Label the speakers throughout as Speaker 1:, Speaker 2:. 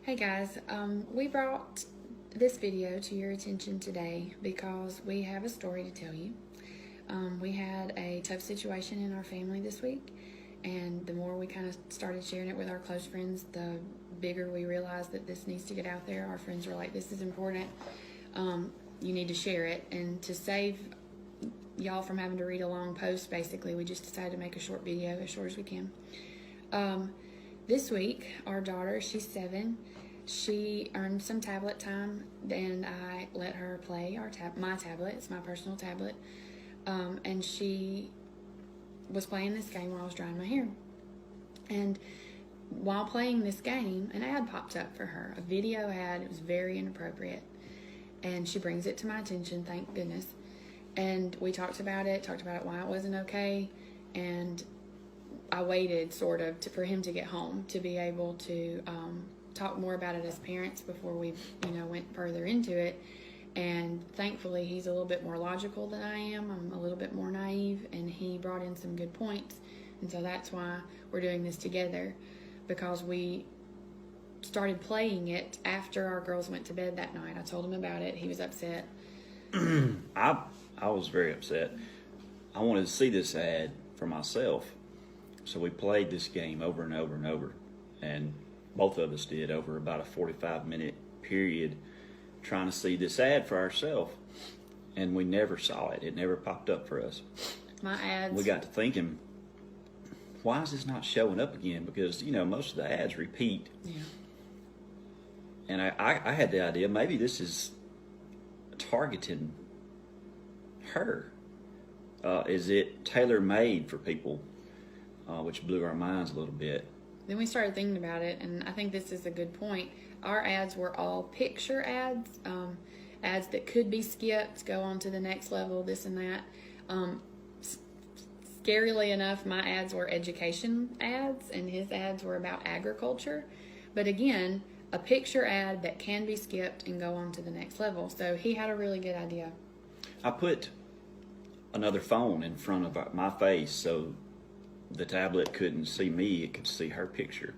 Speaker 1: Hey guys, we brought this video to your attention today because we have a story to tell you. We had a tough situation in our family this week, and the more we kind of started sharing it with our close friends, the bigger we realized that this needs to get out there. Our friends were like, this is important. You need to share it. And to save y'all from having to read a long post, basically, we just decided to make a short video, as short as we can. This week, our daughter, she's 7, she earned some tablet time, and I let her play my tablet. It's my personal tablet. And she was playing this game while I was drying my hair. And while playing this game, an ad popped up for her, a video ad. It was very inappropriate. And she brings it to my attention, thank goodness. And we talked about it, why it wasn't okay, and I waited sort of for him to get home to be able to talk more about it as parents before we went further into it. And thankfully he's a little bit more logical than I am. I'm a little bit more naive, and he brought in some good points. And so that's why we're doing this together, because we started playing it after our girls went to bed that night. I told him about it. He was upset.
Speaker 2: I was very upset. I wanted to see this ad for myself. So we played this game over and over and over, and both of us did over about a 45-minute period trying to see this ad for ourselves, and we never saw it. It never popped up for us.
Speaker 1: My ads.
Speaker 2: We got to thinking, why is this not showing up again? Because, most of the ads repeat.
Speaker 1: Yeah.
Speaker 2: And I had the idea, maybe this is targeting her. Is it tailor-made for people? Which blew our minds a little bit.
Speaker 1: Then we started thinking about it, and I think this is a good point. Our ads were all picture ads, ads that could be skipped, go on to the next level, this and that. Scarily enough, my ads were education ads, and his ads were about agriculture. But again, a picture ad that can be skipped and go on to the next level. So he had a really good idea.
Speaker 2: I put another phone in front of my face so the tablet couldn't see me, it could see her picture,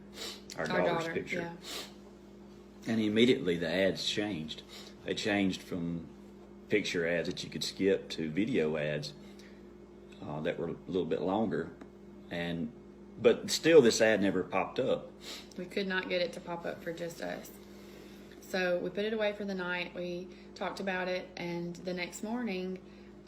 Speaker 2: our daughter's picture.
Speaker 1: Yeah.
Speaker 2: And immediately the ads changed. They changed from picture ads that you could skip to video ads that were a little bit longer. But still this ad never popped up.
Speaker 1: We could not get it to pop up for just us. So we put it away for the night. We talked about it, and the next morning,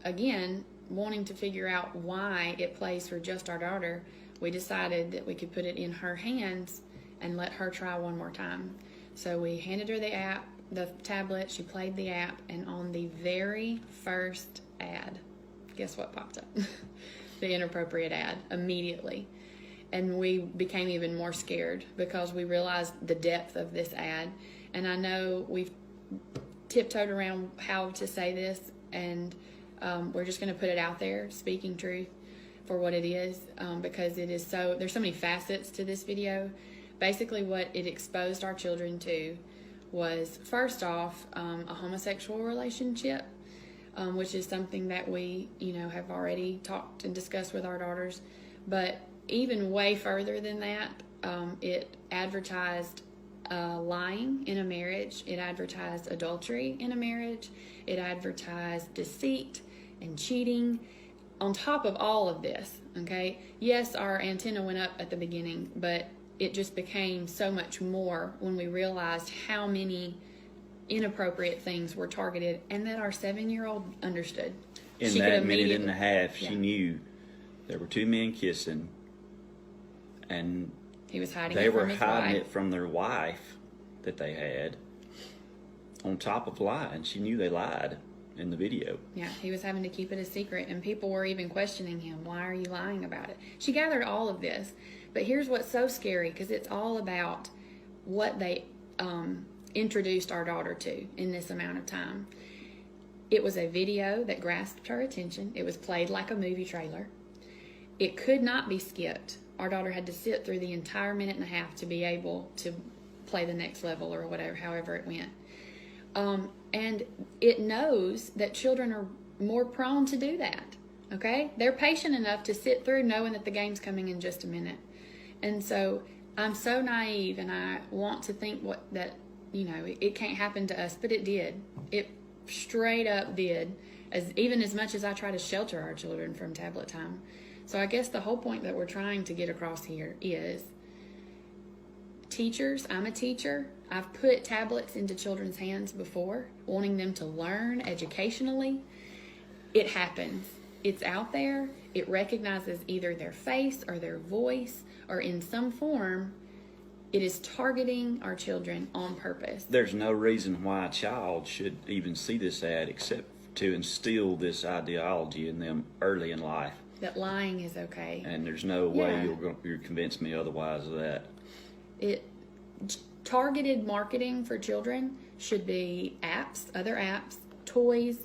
Speaker 1: again, wanting to figure out why it plays for just our daughter, we decided that we could put it in her hands and let her try one more time. So we handed her the app, the tablet, she played the app, and on the very first ad, guess what popped up? The inappropriate ad, immediately. And we became even more scared because we realized the depth of this ad. And I know we've tiptoed around how to say this, and we're just going to put it out there, speaking truth for what it is, because it is there's so many facets to this video. Basically what it exposed our children to was, first off, a homosexual relationship, which is something that we have already talked and discussed with our daughters. But even way further than that, it advertised lying in a marriage. It advertised adultery in a marriage. It advertised deceit and cheating. On top of all of this, okay, yes, our antenna went up at the beginning, but it just became so much more when we realized how many inappropriate things were targeted, and that our 7-year-old understood.
Speaker 2: In that minute and a half, she knew there were two men kissing, and
Speaker 1: he was hiding
Speaker 2: they were hiding it from their wife that they had, on top of lying. She knew they lied in the video.
Speaker 1: Yeah, he was having to keep it a secret, and people were even questioning him. Why are you lying about it? She gathered all of this, but here's what's so scary, because it's all about what they introduced our daughter to in this amount of time. It was a video that grasped her attention. It was played like a movie trailer. It could not be skipped. Our daughter had to sit through the entire minute and a half to be able to play the next level, or whatever, however it went. And it knows that children are more prone to do that, okay? They're patient enough to sit through knowing that the game's coming in just a minute. And so I'm so naive, and I want to think that it can't happen to us, but it did. It straight up did. Even as much as I try to shelter our children from tablet time. So I guess the whole point that we're trying to get across here is teachers. I'm a teacher. I've put tablets into children's hands before, wanting them to learn educationally. It happens. It's out there. It recognizes either their face or their voice, or in some form, it is targeting our children on purpose.
Speaker 2: There's no reason why a child should even see this ad except to instill this ideology in them early in life.
Speaker 1: That lying is okay.
Speaker 2: And there's no way you'll convince me otherwise of that.
Speaker 1: Targeted marketing for children should be apps, other apps, toys,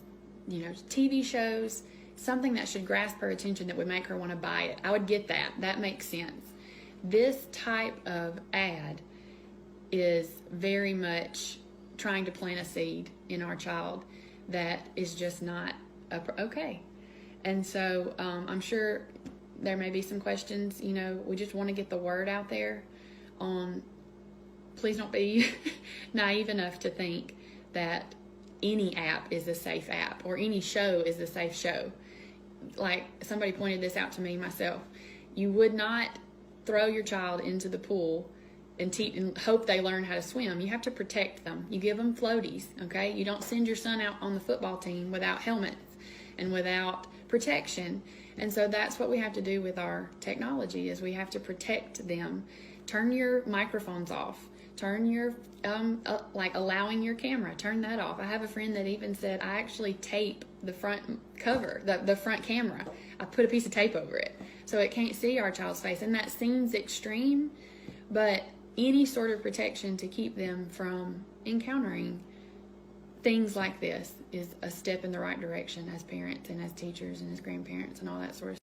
Speaker 1: TV shows, something that should grasp her attention that would make her want to buy it. I would get that. That makes sense. This type of ad is very much trying to plant a seed in our child that is just not okay. And so I'm sure there may be some questions. We just want to get the word out there on, please don't be naive enough to think that any app is a safe app or any show is a safe show. Like somebody pointed this out to me myself. You would not throw your child into the pool and hope they learn how to swim. You have to protect them. You give them floaties, okay? You don't send your son out on the football team without helmets and without protection. And so that's what we have to do with our technology, is we have to protect them. Turn your microphones off. Turn your, allowing your camera, turn that off. I have a friend that even said, I actually tape the front cover, the front camera. I put a piece of tape over it so it can't see our child's face. And that seems extreme, but any sort of protection to keep them from encountering things like this is a step in the right direction as parents and as teachers and as grandparents and all that sort of stuff.